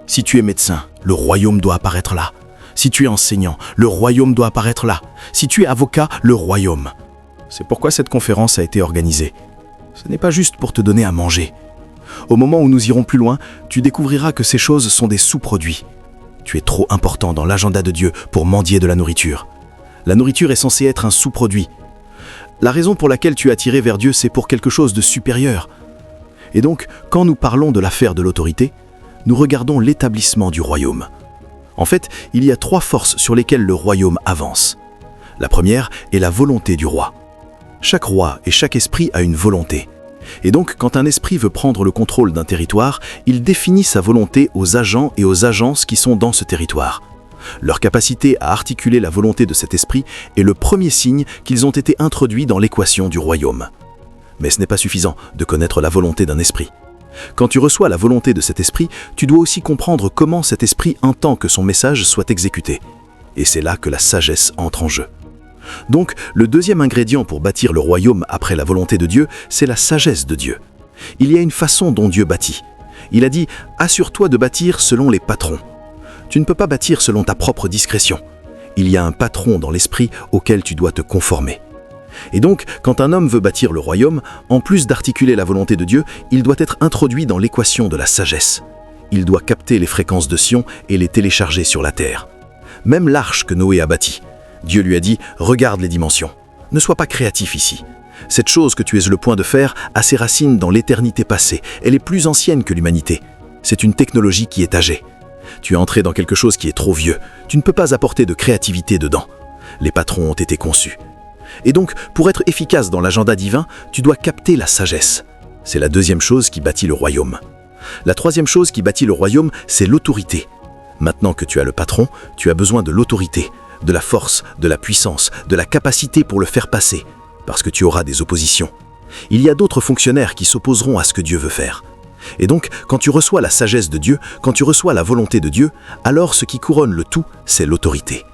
Si tu es médecin, le royaume doit apparaître là. Si tu es enseignant, le royaume doit apparaître là. Si tu es avocat, le royaume. C'est pourquoi cette conférence a été organisée. Ce n'est pas juste pour te donner à manger. Au moment où nous irons plus loin, tu découvriras que ces choses sont des sous-produits. Tu es trop important dans l'agenda de Dieu pour mendier de la nourriture. La nourriture est censée être un sous-produit. La raison pour laquelle tu es attiré vers Dieu, c'est pour quelque chose de supérieur. Et donc, quand nous parlons de l'affaire de l'autorité, nous regardons l'établissement du royaume. En fait, il y a 3 forces sur lesquelles le royaume avance. La première est la volonté du roi. Chaque roi et chaque esprit a une volonté. Et donc, quand un esprit veut prendre le contrôle d'un territoire, il définit sa volonté aux agents et aux agences qui sont dans ce territoire. Leur capacité à articuler la volonté de cet esprit est le premier signe qu'ils ont été introduits dans l'équation du royaume. Mais ce n'est pas suffisant de connaître la volonté d'un esprit. Quand tu reçois la volonté de cet esprit, tu dois aussi comprendre comment cet esprit entend que son message soit exécuté. Et c'est là que la sagesse entre en jeu. Donc, le deuxième ingrédient pour bâtir le royaume après la volonté de Dieu, c'est la sagesse de Dieu. Il y a une façon dont Dieu bâtit. Il a dit « Assure-toi de bâtir selon les patrons ». Tu ne peux pas bâtir selon ta propre discrétion. Il y a un patron dans l'esprit auquel tu dois te conformer. Et donc, quand un homme veut bâtir le royaume, en plus d'articuler la volonté de Dieu, il doit être introduit dans l'équation de la sagesse. Il doit capter les fréquences de Sion et les télécharger sur la terre. Même l'arche que Noé a bâtie, Dieu lui a dit « Regarde les dimensions. Ne sois pas créatif ici. Cette chose que tu es le point de faire a ses racines dans l'éternité passée. Elle est plus ancienne que l'humanité. C'est une technologie qui est âgée. Tu es entré dans quelque chose qui est trop vieux. Tu ne peux pas apporter de créativité dedans. Les patrons ont été conçus. Et donc, pour être efficace dans l'agenda divin, tu dois capter la sagesse. C'est la deuxième chose qui bâtit le royaume. La troisième chose qui bâtit le royaume, c'est l'autorité. Maintenant que tu as le patron, tu as besoin de l'autorité, de la force, de la puissance, de la capacité pour le faire passer, parce que tu auras des oppositions. Il y a d'autres fonctionnaires qui s'opposeront à ce que Dieu veut faire. Et donc, quand tu reçois la sagesse de Dieu, quand tu reçois la volonté de Dieu, alors ce qui couronne le tout, c'est l'autorité.